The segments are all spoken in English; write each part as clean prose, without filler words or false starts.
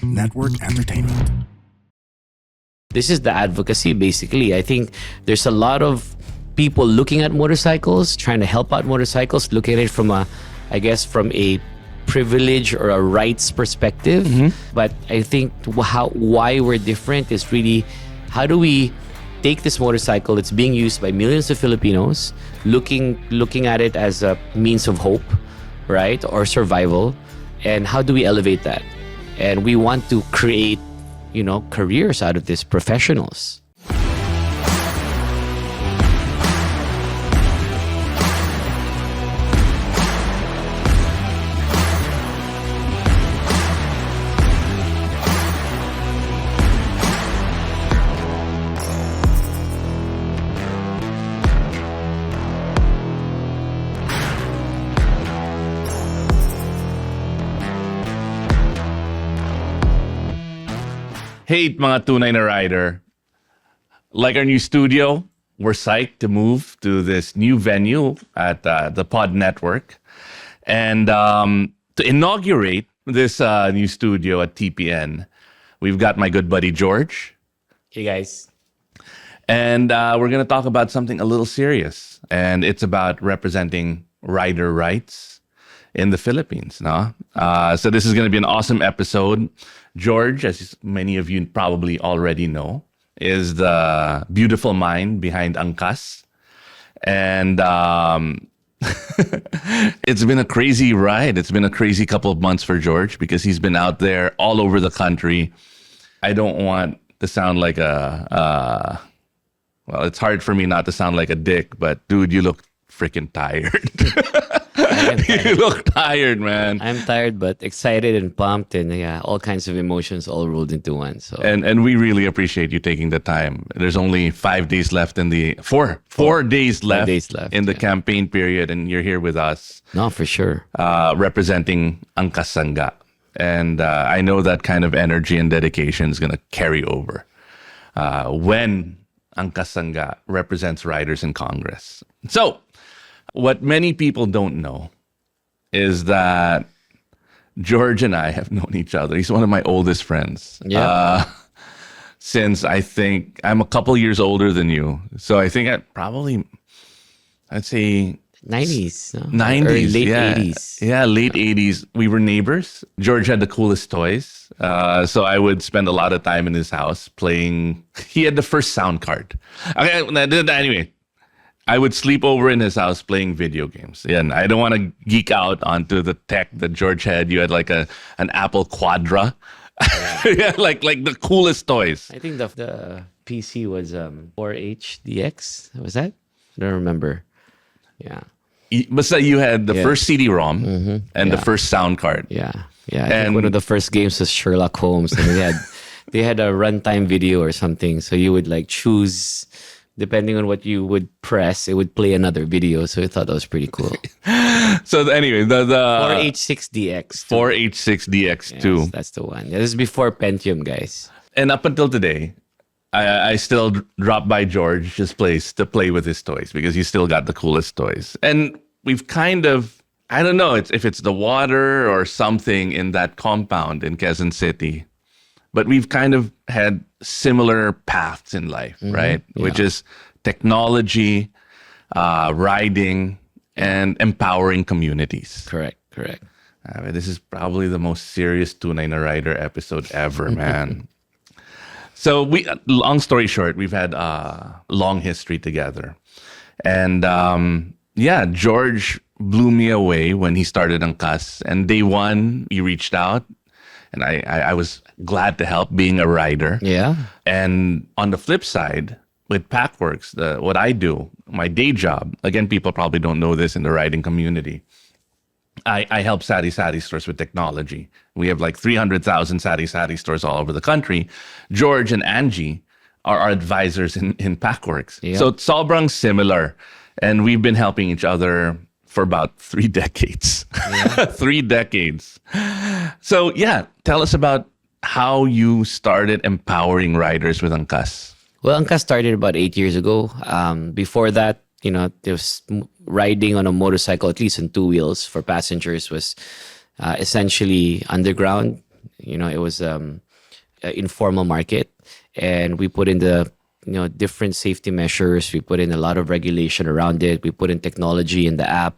Network Entertainment. This is the advocacy, basically. I think there's a lot of people looking at motorcycles, trying to help out motorcycles, looking at it from a privilege or a rights perspective. But I think why we're different is really, how do we take this motorcycle that's being used by millions of Filipinos, looking at it as a means of hope, right, or survival, and how do we elevate that? And we want to create, careers out of this, professionals. Hey, mga Tunay Na Rider. Like our new studio, we're psyched to move to this new venue at the Pod Network. And to inaugurate this new studio at TPN, we've got my good buddy George. Hey, guys. And we're going to talk about something a little serious. And it's about representing rider rights in the Philippines. No? So this is going to be an awesome episode. George, as many of you probably already know, is the beautiful mind behind ANGKASS. And it's been a crazy ride. It's been a crazy couple of months for George because he's been out there all over the country. I don't want to sound like well, it's hard for me not to sound like a dick, but dude, you look freaking tired. You look tired, man. I'm tired, but excited and pumped, and all kinds of emotions all rolled into one. So and we really appreciate you taking the time. There's only 5 days left in the four days left in the campaign period, and you're here with us. No, for sure. Representing ANGKASSANGGA. And I know that kind of energy and dedication is going to carry over when ANGKASSANGGA represents riders in Congress. So, what many people don't know is that George and I have known each other. He's one of my oldest friends. Yeah. Since I think I'm a couple years older than you. So I think I'd say 90s. No? 90s. Or late yeah. 80s. Yeah, late 80s. We were neighbors. George had the coolest toys. So I would spend a lot of time in his house playing. He had the first sound card. Okay, anyway. I would sleep over in his house playing video games. Yeah, and I don't want to geek out onto the tech that George had. You had like an Apple Quadra. Yeah, like the coolest toys. I think the PC was 4HDX. Was that? I don't remember. Yeah. But you had the first CD-ROM and the first sound card. Yeah. I think one of the first games was Sherlock Holmes, and they had a runtime video or something. So you would like choose, depending on what you would press, it would play another video. So I thought that was pretty cool. So anyway, the 4H6DX. 4H6DX2. Yes, that's the one. This is before Pentium, guys. And up until today, I still drop by George's place to play with his toys because he's still got the coolest toys. And we've kind of, I don't know if it's the water or something in that compound in Quezon City, but we've kind of had similar paths in life, right? Yeah. Which is technology, riding, and empowering communities. Correct. This is probably the most serious Tunay Na Rider episode ever, man. So long story short, we've had a long history together. And George blew me away when he started ANGKASS. And day one, he reached out. And I was glad to help being a rider. Yeah. And on the flip side, with Packworks, what I do, my day job, again, people probably don't know this in the riding community. I help Sari stores with technology. We have like 300,000 Sari stores all over the country. George and Angie are our advisors in Packworks. Yeah. So sobrang similar. And we've been helping each other for about 3 decades. Yeah. 3 decades. So tell us about how you started empowering riders with ANGKASS. Well, ANGKASS started about 8 years ago. Before that, there was riding on a motorcycle, at least on 2 wheels for passengers, was essentially underground. It was informal market, and we put in the different safety measures. We put in a lot of regulation around it. We put in technology in the app.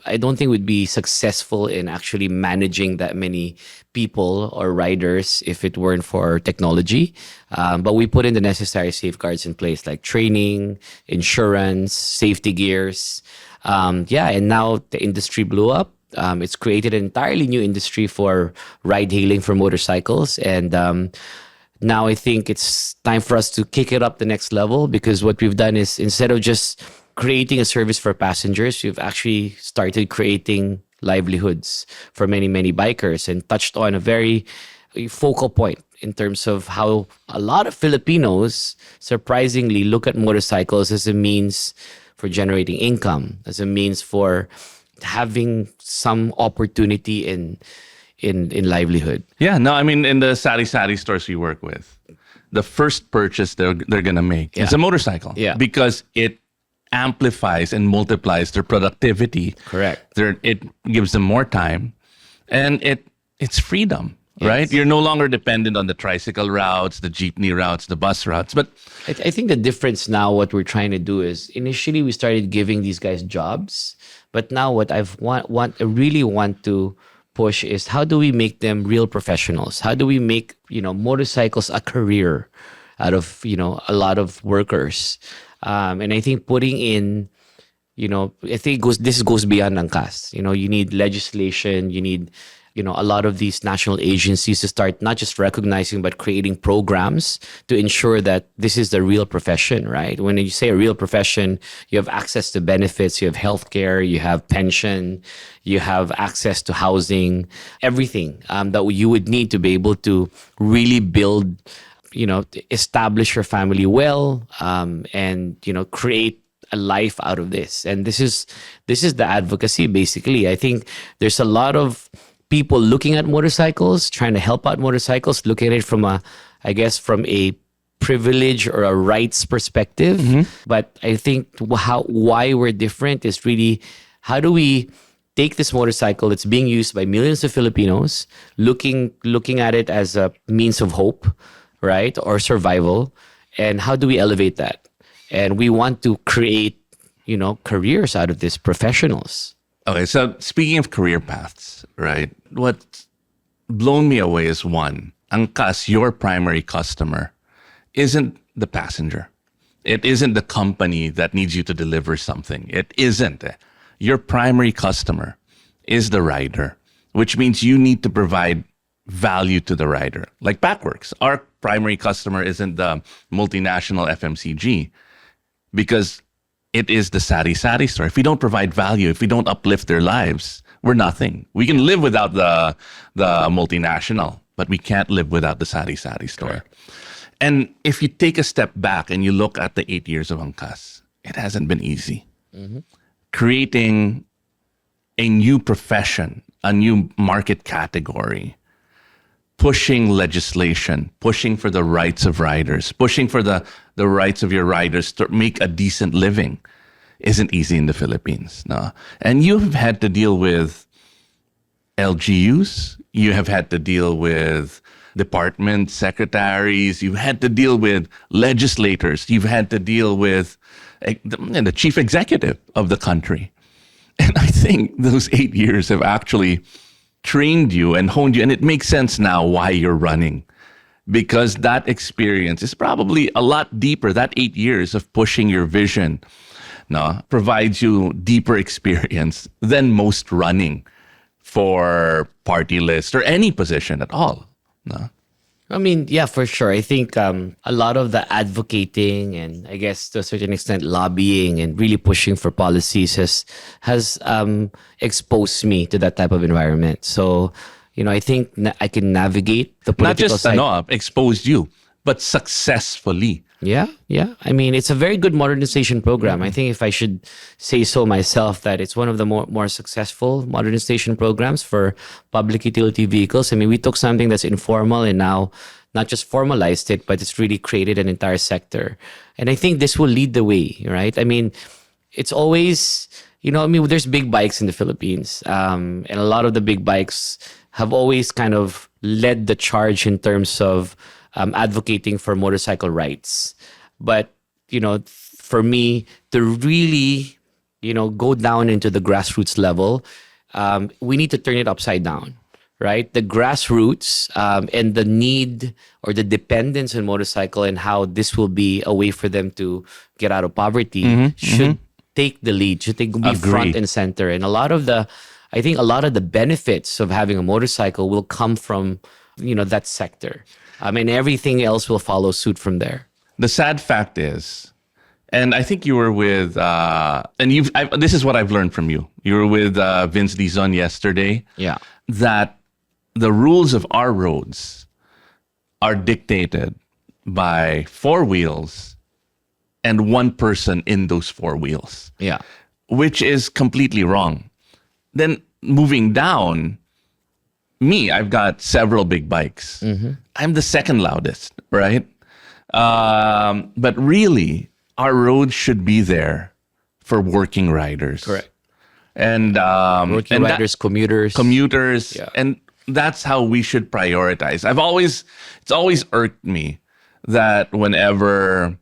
I don't think we'd be successful in actually managing that many people or riders if it weren't for technology. But we put in the necessary safeguards in place, like training, insurance, safety gears. And now the industry blew up. It's created an entirely new industry for ride hailing for motorcycles. And now I think it's time for us to kick it up the next level, because what we've done is, instead of just creating a service for passengers, we've actually started creating livelihoods for many, many bikers, and touched on a very focal point in terms of how a lot of Filipinos surprisingly look at motorcycles as a means for generating income, as a means for having some opportunity in livelihood. Yeah, no, I mean, in the sari stores we work with, the first purchase they're gonna make is a motorcycle. Yeah. Because it amplifies and multiplies their productivity. Correct. It gives them more time, and it's freedom, right? Yes. You're no longer dependent on the tricycle routes, the jeepney routes, the bus routes. But I think the difference now, what we're trying to do is, initially we started giving these guys jobs, but now what I really want to push is, how do we make them real professionals? How do we make motorcycles a career out of a lot of workers? And I think putting in, I think this goes beyond ANGKASS. You need legislation, you need a lot of these national agencies to start not just recognizing, but creating programs to ensure that this is the real profession, right? When you say a real profession, you have access to benefits, you have healthcare, you have pension, you have access to housing, everything that you would need to be able to really build, establish your family well, and create a life out of this. And this is the advocacy, basically. I think there's a lot of people looking at motorcycles, trying to help out motorcycles, look at it from a privilege or a rights perspective. Mm-hmm. But I think why we're different is really, how do we take this motorcycle that's being used by millions of Filipinos, looking at it as a means of hope, right, or survival, and how do we elevate that? And we want to create, careers out of this, professionals. Okay, so speaking of career paths, right? What's blown me away is, one, ANGKASS, your primary customer, isn't the passenger. It isn't the company that needs you to deliver something. It isn't. Your primary customer is the rider, which means you need to provide value to the rider. Like Packworks, our primary customer isn't the multinational FMCG, because it is the sari store. If we don't provide value, if we don't uplift their lives, we're nothing. We can live without the multinational, but we can't live without the sari store. Correct. And if you take a step back and you look at the 8 years of ANGKASS, it hasn't been easy. Mm-hmm. Creating a new profession, a new market category, pushing legislation, pushing for the rights of riders, pushing for the rights of your riders to make a decent living isn't easy in the Philippines. No. And you've had to deal with LGUs, you have had to deal with department secretaries, you've had to deal with legislators, you've had to deal with the chief executive of the country. And I think those 8 years have actually trained you and honed you. And it makes sense now why you're running, because that experience is probably a lot deeper. That 8 years of pushing your vision provides you deeper experience than most running for Partylist or any position at all. No? I mean, yeah, for sure. I think a lot of the advocating and, I guess to a certain extent, lobbying and really pushing for policies has exposed me to that type of environment. So, I think I can navigate the political side. Not just exposed you, but successfully. Yeah. I mean, it's a very good modernization program. I think, if I should say so myself, that it's one of the more successful modernization programs for public utility vehicles. I mean, we took something that's informal and now not just formalized it, but it's really created an entire sector. And I think this will lead the way, right? I mean, it's always, there's big bikes in the Philippines. And a lot of the big bikes have always kind of led the charge in terms of advocating for motorcycle rights. But, for me to really, go down into the grassroots level, we need to turn it upside down, right? The grassroots and the need or the dependence on motorcycle and how this will be a way for them to get out of poverty should take the lead, should be front and center. And I think a lot of the benefits of having a motorcycle will come from, that sector. And everything else will follow suit from there. The sad fact is, and I think you were with, this is what I've learned from you. You were with Vince Dizon yesterday. Yeah. That the rules of our roads are dictated by four wheels and one person in those four wheels. Yeah. Which is completely wrong. Then moving down, I've got several big bikes. I'm the second loudest, right? But really, our roads should be there for working riders. Correct. And working riders, commuters. Yeah. And that's how we should prioritize. It's always irked me that whenever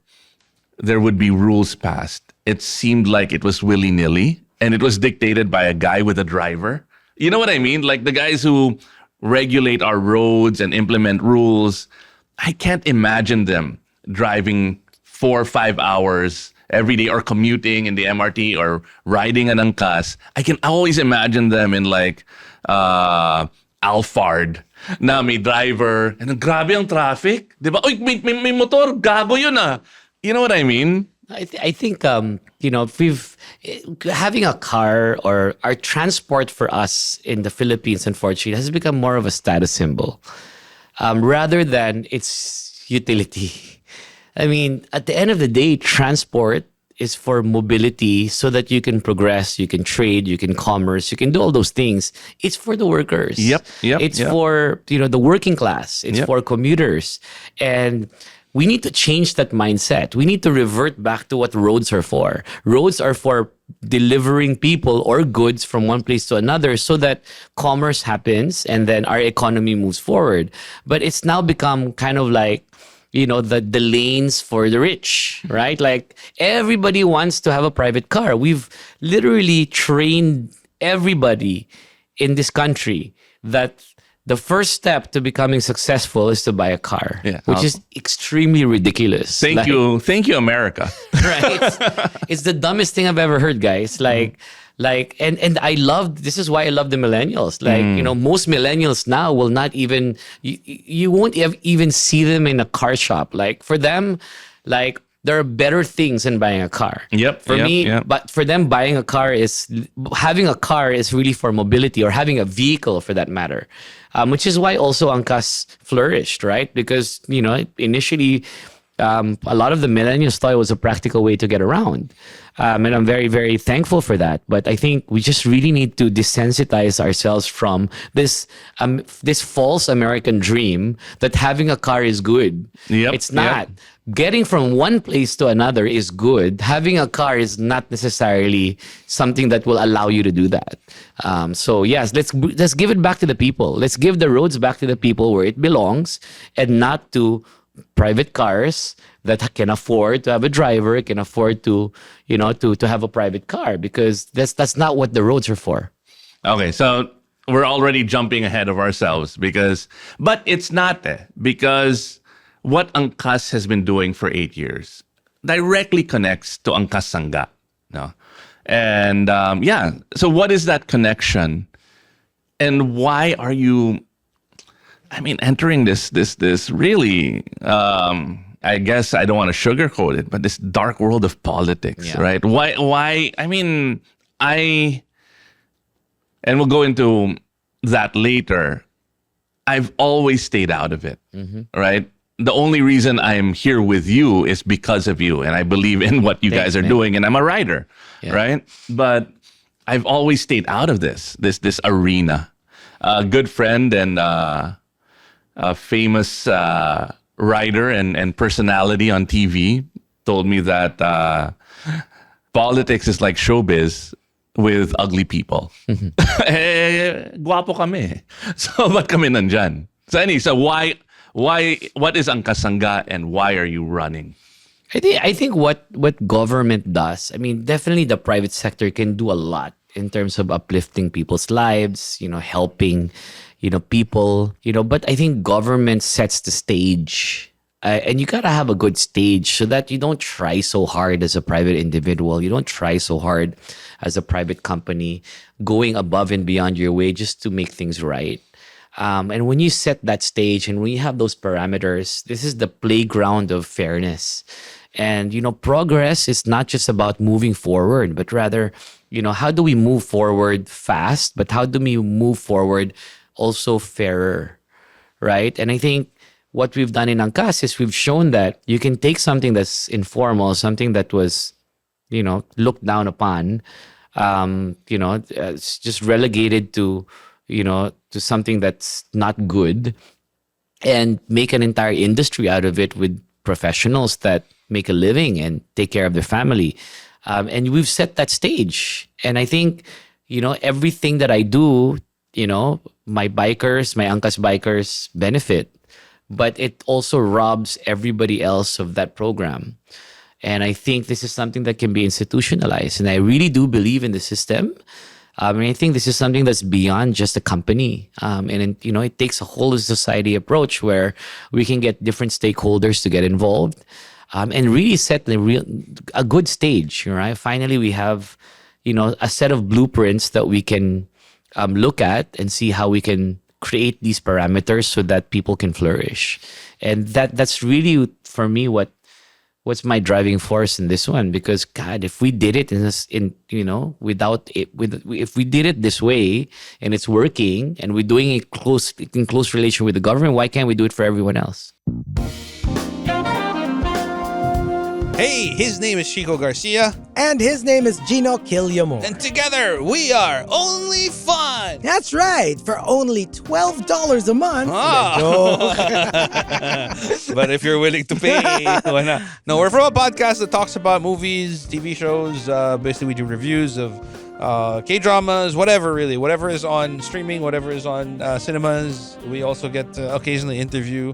there would be rules passed, it seemed like it was willy-nilly and it was dictated by a guy with a driver. You know what I mean? Like the guys who regulate our roads and implement rules, I can't imagine them driving 4 or 5 hours every day or commuting in the MRT or riding an angkas. I can always imagine them in like Alphard na may driver and grabe ang traffic. Diba? Oy, may motor, gago yun ah. You know what I mean? I think, if having a car or our transport for us in the Philippines, unfortunately, has become more of a status symbol rather than its utility. I mean, at the end of the day, transport is for mobility so that you can progress, you can trade, you can commerce, you can do all those things. It's for the workers. Yep. It's for, the working class. It's for commuters. And we need to change that mindset. We need to revert back to what roads are for. Roads are for delivering people or goods from one place to another so that commerce happens and then our economy moves forward. But it's now become kind of like, the lanes for the rich, right? Like everybody wants to have a private car. We've literally trained everybody in this country that the first step to becoming successful is to buy a car, which is extremely ridiculous. Thank you, America. Right? It's the dumbest thing I've ever heard, guys. And I love, this is why I love the millennials. Most millennials now will not even, you won't even see them in a car shop. Like for them, there are better things than buying a car. But for them, having a car is really for mobility or having a vehicle for that matter. Which is why also Angkas flourished, right? Because, initially, a lot of the millennials thought it was a practical way to get around. And I'm very, very thankful for that. But I think we just really need to desensitize ourselves from this false American dream that having a car is good. It's not. Getting from one place to another is good. Having a car is not necessarily something that will allow you to do that. So yes, let's give it back to the people. Let's give the roads back to the people where it belongs and not to private cars that can afford to have a driver, can afford to have a private car, because that's not what the roads are for. Okay, so we're already jumping ahead of ourselves but it's not because what Angkas has been doing for 8 years directly connects to ANGKASSANGGA. No? And so what is that connection? And why are you, entering this really, I guess I don't want to sugarcoat it, but this dark world of politics, right? Why, and we'll go into that later. I've always stayed out of it, right? The only reason I'm here with you is because of you, and I believe in what you guys are doing, and I'm a rider, right? But I've always stayed out of this arena. A good friend and a famous writer and personality on TV told me that politics is like showbiz. with ugly people. Eh, guwapo kami. So, ba't kami nandyan? So what is Angkasangga and why are you running? I think what government does, I mean, definitely the private sector can do a lot in terms of uplifting people's lives, helping, people, but I think government sets the stage. And you gotta have a good stage so that you don't try so hard as a private individual. You don't try so hard as a private company, going above and beyond your way just to make things right. And when you set that stage and when you have those parameters, this is the playground of fairness. And, progress is not just about moving forward, but rather, how do we move forward fast, but how do we move forward also fairer, right? And I think what we've done in Angkas is we've shown that you can take something that's informal, something that was, looked down upon, it's just relegated to, to something that's not good, and make an entire industry out of it with professionals that make a living and take care of their family. And we've set that stage. And I think, everything that I do, my bikers, my Angkas bikers benefit, but it also robs everybody else of that program. And I think this is something that can be institutionalized. And I really do believe in the system. And I think this is something that's beyond just a company. It takes a whole society approach where we can get different stakeholders to get involved, and really set a good stage, right? Finally, we have, a set of blueprints that we can look at and see how we can create these parameters so that people can flourish. And that's really, for me, what's my driving force in this one. Because God, if we did it if we did it this way and it's working and we're doing it in close relation with the government, why can't we do it for everyone else? Hey, his name is Chico Garcia. And his name is Gino Quillamor. And together, we are Only Fun. That's right, for only $12 a month. But if you're willing to pay, why not? No, we're from a podcast that talks about movies, TV shows. Basically, we do reviews of K-dramas, whatever is on streaming, whatever is on cinemas. We also get to occasionally interview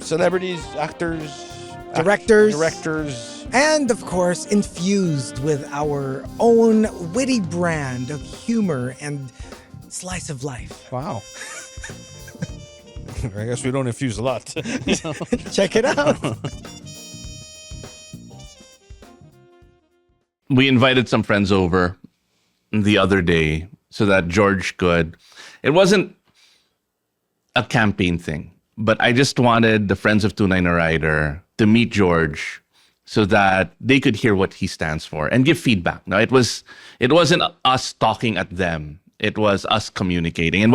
celebrities, actors, directors, and of course infused with our own witty brand of humor and slice of life. Wow. I guess we don't infuse a lot. Check it out. We invited some friends over the other day so that George could. It wasn't a campaign thing, but I just wanted the friends of Tunay Na Rider to meet George so that they could hear what he stands for and give feedback. Now, it wasn't us talking at them. It was us communicating. And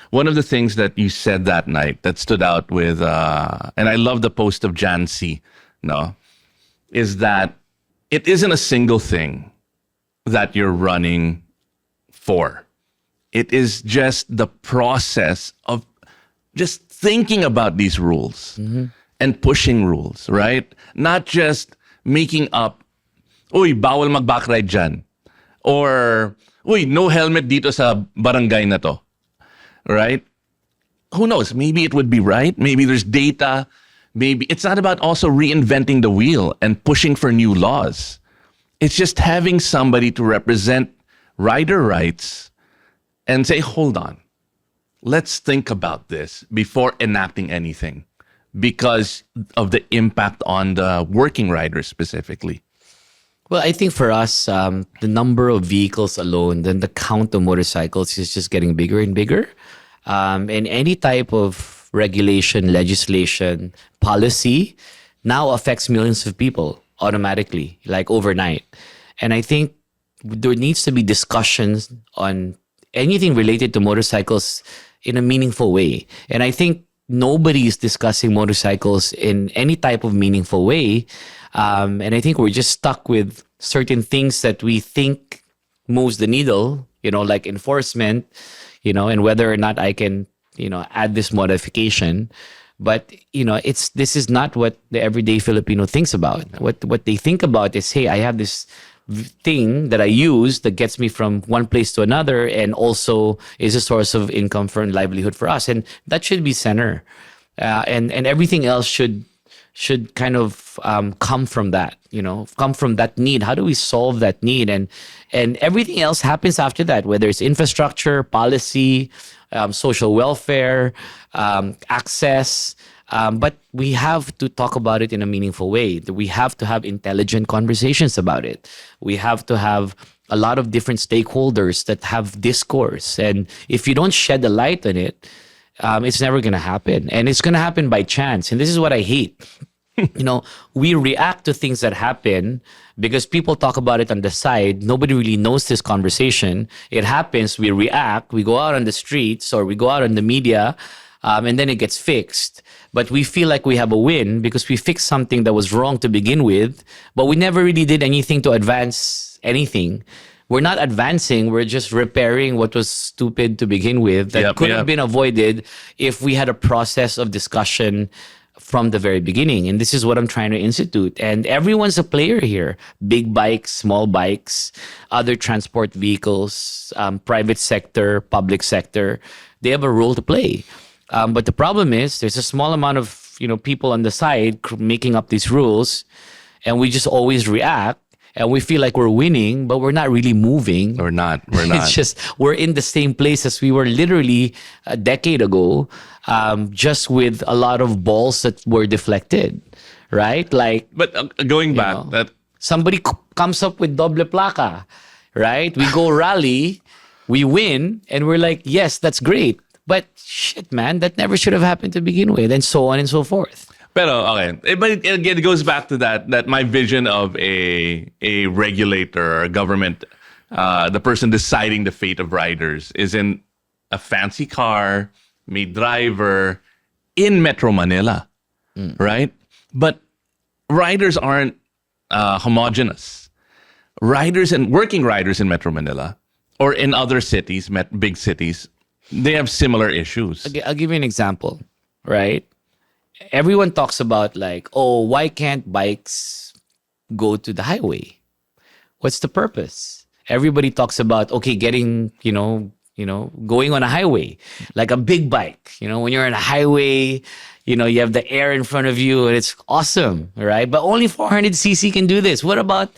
one of the things that you said that night that stood out with, and I love the post of Jancy, is that it isn't a single thing that you're running for. It is just the process of just thinking about these rules. Mm-hmm. And pushing rules, right? Not just making up, uy, bawal mag-backride dyan. Or, uy, no helmet dito sa barangay na to. Right? Who knows? Maybe it would be right. Maybe there's data. Maybe it's not about also reinventing the wheel and pushing for new laws. It's just having somebody to represent rider rights and say, hold on, let's think about this before enacting anything, because of the impact on the working riders specifically. Well, I think for us, the number of vehicles alone, then the count of motorcycles is just getting bigger and bigger. And any type of regulation, legislation, policy now affects millions of people automatically, like overnight. And I think there needs to be discussions on anything related to motorcycles in a meaningful way. And I think nobody is discussing motorcycles in any type of meaningful way. And I think we're just stuck with certain things that we think moves the needle, like enforcement, and whether or not I can, add this modification. But, this is not what the everyday Filipino thinks about. What they think about is, hey, I have this thing that I use that gets me from one place to another, and also is a source of income for and livelihood for us, and that should be center, and everything else should kind of come from that, come from that need. How do we solve that need? And everything else happens after that, whether it's infrastructure, policy, social welfare, access. But we have to talk about it in a meaningful way. We have to have intelligent conversations about it. We have to have a lot of different stakeholders that have discourse. And if you don't shed a light on it, it's never going to happen. And it's going to happen by chance. And this is what I hate. We react to things that happen because people talk about it on the side. Nobody really knows this conversation. It happens, we react, we go out on the streets or we go out on the media, and then it gets fixed. But we feel like we have a win because we fixed something that was wrong to begin with, but we never really did anything to advance anything. We're not advancing, we're just repairing what was stupid to begin with that could have been avoided if we had a process of discussion from the very beginning. And this is what I'm trying to institute. And everyone's a player here. Big bikes, small bikes, other transport vehicles, private sector, public sector. They have a role to play. But the problem is there's a small amount of people on the side making up these rules, and we just always react. And we feel like we're winning, but we're not really moving. We're not. It's just we're in the same place as we were literally a decade ago, just with a lot of balls that were deflected, right? Like, but going back, that somebody comes up with doble placa, right? We go rally, we win, and we're like, yes, that's great. But shit, man, that never should have happened to begin with, and so on and so forth. Pero okay, but again, it goes back to that my vision of a regulator or a government, the person deciding the fate of riders is in a fancy car, may driver in Metro Manila, right? But riders aren't homogenous. Working riders in Metro Manila or in other cities, big cities, they have similar issues. I'll give you an example, right? Everyone talks about like, oh, why can't bikes go to the highway? What's the purpose? Everybody talks about, okay, getting, going on a highway, like a big bike. When you're on a highway, you have the air in front of you and it's awesome, right? But only 400cc can do this. What about,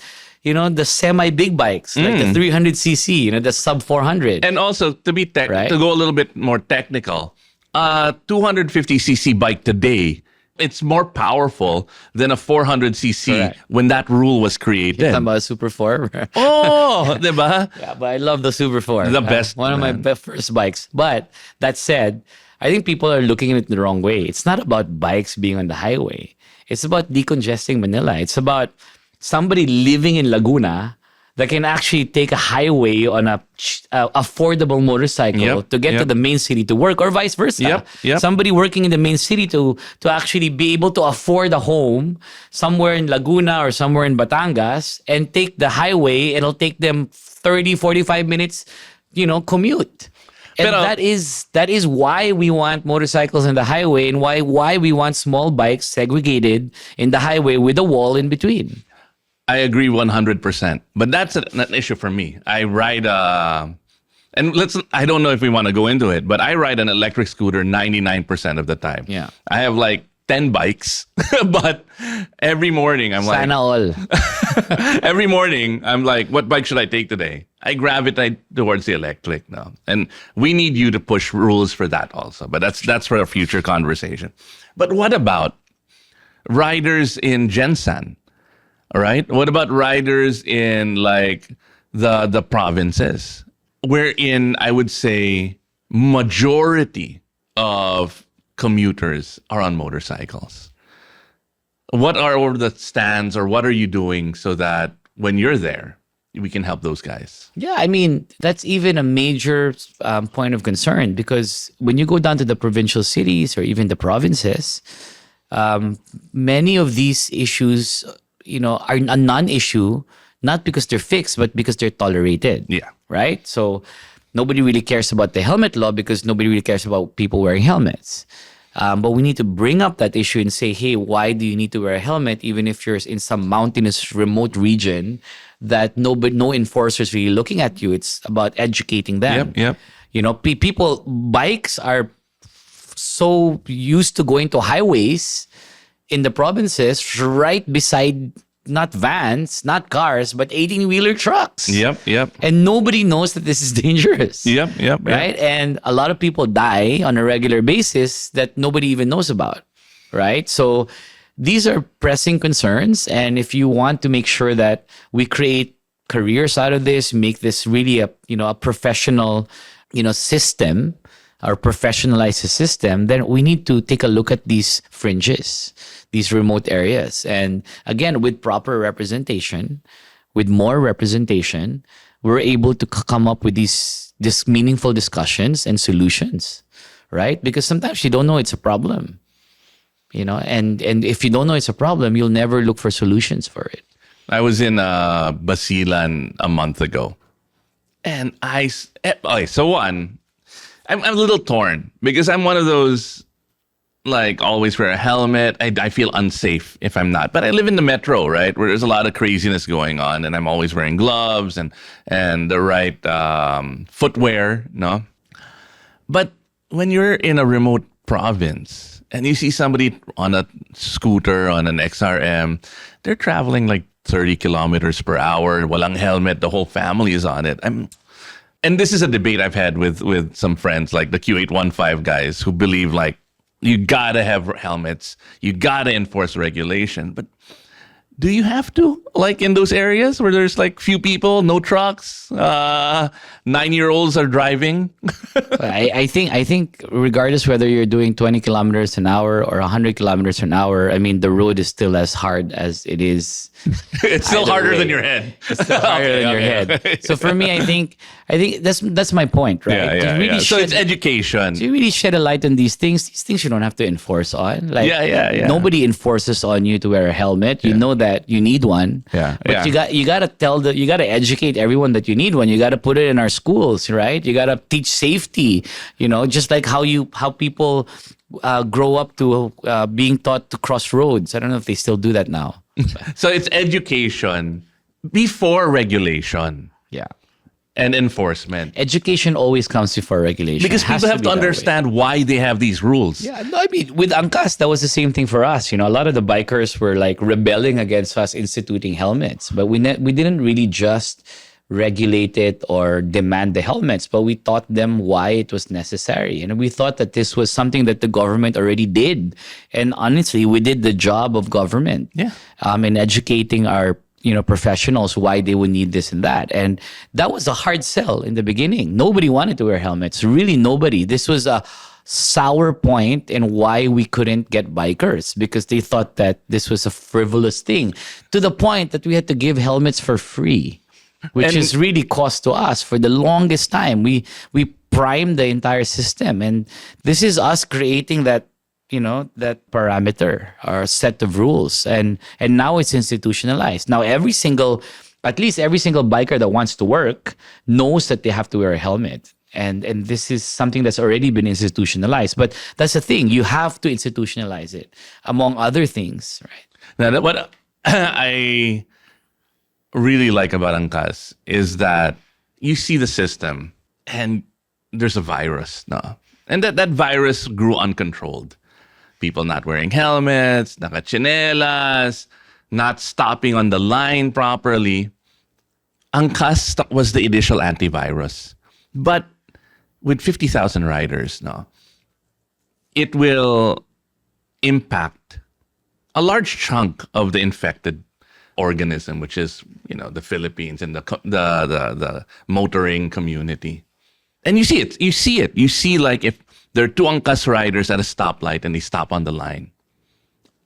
the semi-big bikes, like the 300cc, the sub 400? And also, to go a little bit more technical, 250cc bike today, it's more powerful than a 400cc when that rule was created. You're talking about a Super 4? Oh, diba? Yeah, but I love the Super 4. The best. One of my first bikes. But that said, I think people are looking at it the wrong way. It's not about bikes being on the highway. It's about decongesting Manila. It's about somebody living in Laguna that can actually take a highway on a affordable motorcycle to get to the main city to work, or vice versa. Somebody working in the main city to actually be able to afford a home somewhere in Laguna or somewhere in Batangas and take the highway. It'll take them 30, 45 minutes, commute. And that is why we want motorcycles in the highway, and why we want small bikes segregated in the highway with a wall in between. I agree 100%. But that's an issue for me. I ride I don't know if we want to go into it, but I ride an electric scooter 99% of the time. Yeah. I have like 10 bikes, but every morning I'm like, Sana all. every morning I'm like, what bike should I take today? I gravitate towards the electric now. And we need you to push rules for that also. But that's for a future conversation. But what about riders in Gensan? All right. What about riders in like the provinces, wherein I would say majority of commuters are on motorcycles? What are the stands, or what are you doing so that when you're there, we can help those guys? Yeah, I mean, that's even a major point of concern, because when you go down to the provincial cities or even the provinces, many of these issues are a non-issue, not because they're fixed, but because they're tolerated. Yeah. Right? So nobody really cares about the helmet law because nobody really cares about people wearing helmets. But we need to bring up that issue and say, hey, why do you need to wear a helmet even if you're in some mountainous remote region that no enforcers really looking at you? It's about educating them. Yep. You know, bikes are so used to going to highways in the provinces right beside not vans, not cars, but 18-wheeler trucks. Yep. And nobody knows that this is dangerous. Yep. Right? And a lot of people die on a regular basis that nobody even knows about. Right? So these are pressing concerns. And if you want to make sure that we create careers out of this, make this really a professional, system, or professionalize the system, then we need to take a look at these fringes, these remote areas. And again, with proper representation, with more representation, we're able to come up with these meaningful discussions and solutions, right? Because sometimes you don't know it's a problem, and if you don't know it's a problem, you'll never look for solutions for it. I was in Basilan a month ago. And I'm a little torn because I'm one of those, like, always wear a helmet. I feel unsafe if I'm not. But I live in the metro, right, where there's a lot of craziness going on, and I'm always wearing gloves and the right footwear, no? But when you're in a remote province and you see somebody on a scooter, on an XRM, they're traveling like 30 kilometers per hour, walang helmet, the whole family is on it. And this is a debate I've had with some friends, like the Q815 guys, who believe like you gotta have helmets, you gotta enforce regulation. But do you have to? Like in those areas where there's like few people, no trucks, 9-year-olds are driving? I think regardless whether you're doing 20 kilometers an hour or 100 kilometers an hour, I mean, the road is still as hard as it is. It's still harder than your head. It's still harder than your head. So for me, I think that's my point, right? Yeah. So it's education. So you really shed a light on these things. These things you don't have to enforce on. Like, nobody enforces on you to wear a helmet. You know that you need one. But you gotta educate everyone that you need one. You gotta put it in our schools, right? You gotta teach safety. Just like how people grow up to being taught to cross roads. I don't know if they still do that now. So it's education before regulation. Yeah. And enforcement. Education always comes before regulation. Because people have to understand why they have these rules. Yeah, no, I mean, with ANGKAS, that was the same thing for us. A lot of the bikers were like rebelling against us instituting helmets, but we didn't really just regulate it or demand the helmets, but we taught them why it was necessary. And we thought that this was something that the government already did. And honestly, we did the job of government in educating our professionals why they would need this and that. And that was a hard sell in the beginning. Nobody wanted to wear helmets. Really nobody. This was a sour point in why we couldn't get bikers, because they thought that this was a frivolous thing, to the point that we had to give helmets for free, which is really cost to us for the longest time. We primed the entire system, and this is us creating that that parameter or set of rules, and now it's institutionalized. Now at least every single biker that wants to work knows that they have to wear a helmet, and this is something that's already been institutionalized. But that's the thing, you have to institutionalize it, among other things, right? Now, what I really like about ANGKAS is that you see the system and there's a virus, no? And that virus grew uncontrolled. People not wearing helmets, nakachinelas, not stopping on the line properly. ANGKAS was the initial antivirus. But with 50,000 riders, no, it will impact a large chunk of the infected organism, which is, the Philippines and the motoring community. And you see it. You see, like, if there are 2 ANGKAS riders at a stoplight and they stop on the line,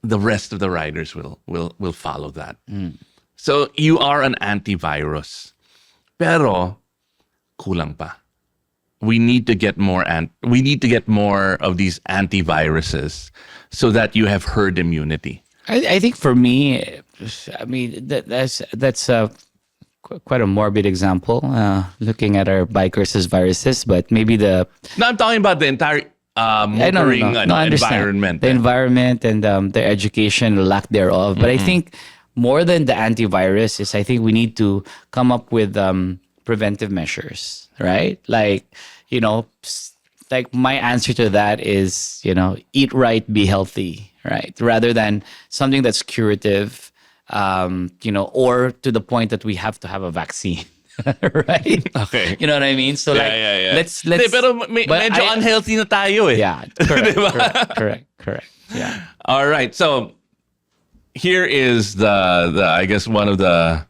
the rest of the riders will follow that. So you are an antivirus. Pero kulang pa. We need to get more of these antiviruses so that you have herd immunity. I think for me, I mean, that's quite a morbid example, looking at our bikers as viruses, but maybe No, I'm talking about the entire motoring No, I understand. environment. The environment and their education, the lack thereof. But I think more than the antivirus is I think we need to come up with preventive measures, right? Like, like my answer to that is, eat right, be healthy, right? Rather than something that's curative, or to the point that we have to have a vaccine. Right? Okay. You know what I mean? So Yeah. let's Pero but medyo I- unhealthy na tayo eh. Yeah, correct. Yeah. All right. So here is the I guess one of the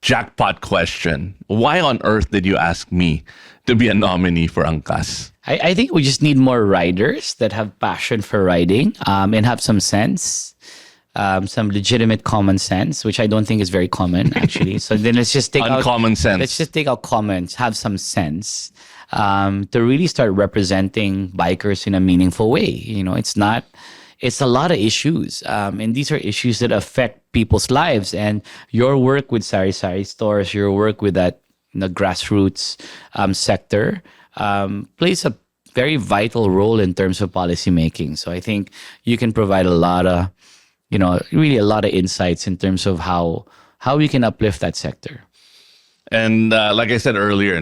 jackpot question. Why on earth did you ask me to be a nominee for Angkas? I think we just need more riders that have passion for riding and have some sense. Some legitimate common sense, which I don't think is very common actually. So then let's just take Uncommon sense. Let's just take out comments, have some sense to really start representing bikers in a meaningful way. It's a lot of issues, and these are issues that affect people's lives. And your work with Sari Sari stores, your work with that grassroots sector plays a very vital role in terms of policy making. So I think you can provide a lot of really a lot of insights in terms of how we can uplift that sector. And like I said earlier,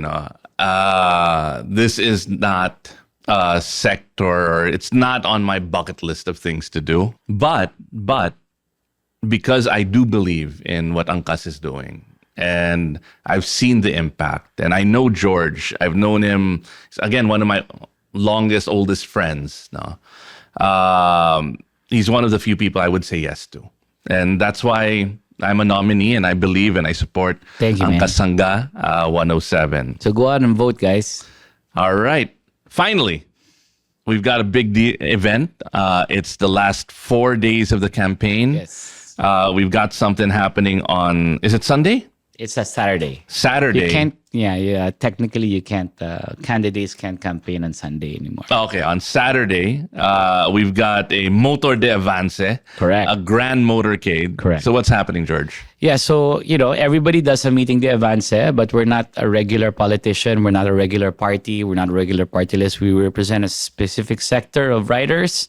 this is not a sector, or it's not on my bucket list of things to do. But because I do believe in what Angkas is doing, and I've seen the impact, and I know George. I've known him, again, one of my oldest friends. He's one of the few people I would say yes to. And that's why I'm a nominee, and I believe and I support Thank you, man. ANGKASSANGGA 107. So go out and vote, guys. All right. Finally, we've got a big event. It's the last 4 days of the campaign. Yes. We've got something happening on, is it Sunday? It's a Saturday. Saturday. You can't, technically you can't, candidates can't campaign on Sunday anymore. Okay, on Saturday, we've got a Motor de Avance. Correct. A grand motorcade. Correct. So what's happening, George? Yeah, so, everybody does a meeting de avance, but we're not a regular politician. We're not a regular party. We're not a regular party list. We represent a specific sector of riders.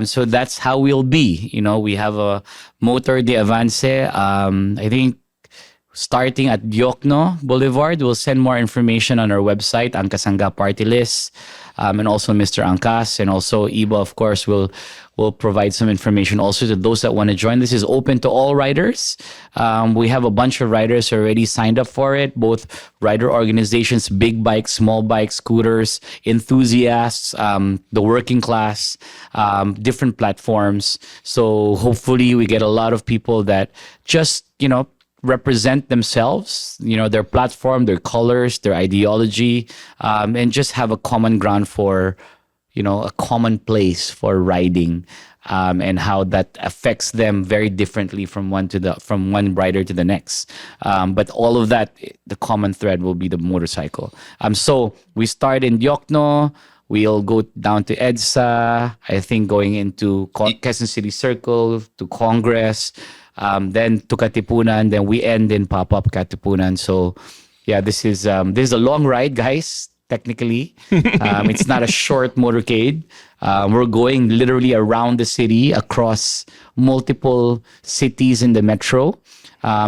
So that's how we'll be. We have a Motor de Avance. I think starting at Diokno Boulevard. We'll send more information on our website, ANGKASSANGGA Partylist, and also Mr. Angkas, and also Ibba, of course, will provide some information also to those that want to join. This is open to all riders. We have a bunch of riders already signed up for it, both rider organizations, big bikes, small bikes, scooters, enthusiasts, the working class, different platforms. So hopefully we get a lot of people that just, represent themselves, their platform, their colors, their ideology, and just have a common ground for, a common place for riding, and how that affects them very differently from one rider to the next. But all of that, the common thread will be the motorcycle. So we start in Diokno. We'll go down to EDSA, I think going into Quezon City Circle, to Congress, then to Katipunan, then we end in pop-up Katipunan. So yeah, this is a long ride, guys, technically. It's not a short motorcade. We're going literally around the city, across multiple cities in the metro.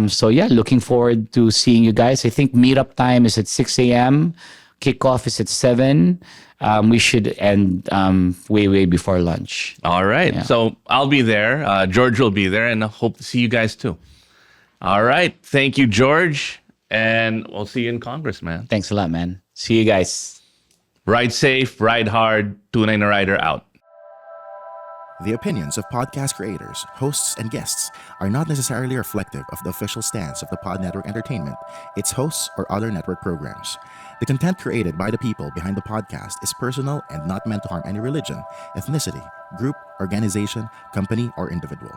So yeah, looking forward to seeing you guys. I think meetup time is at 6 a.m. Kickoff is at 7. We should end way before lunch. All right. Yeah. So I'll be there. George will be there, and I hope to see you guys too. All right. Thank you, George. And we'll see you in Congress, man. Thanks a lot, man. See you guys. Ride safe, ride hard. Tunay Na Rider out. The opinions of podcast creators, hosts, and guests are not necessarily reflective of the official stance of the Pod Network Entertainment, its hosts, or other network programs. The content created by the people behind the podcast is personal and not meant to harm any religion, ethnicity, group, organization, company, or individual.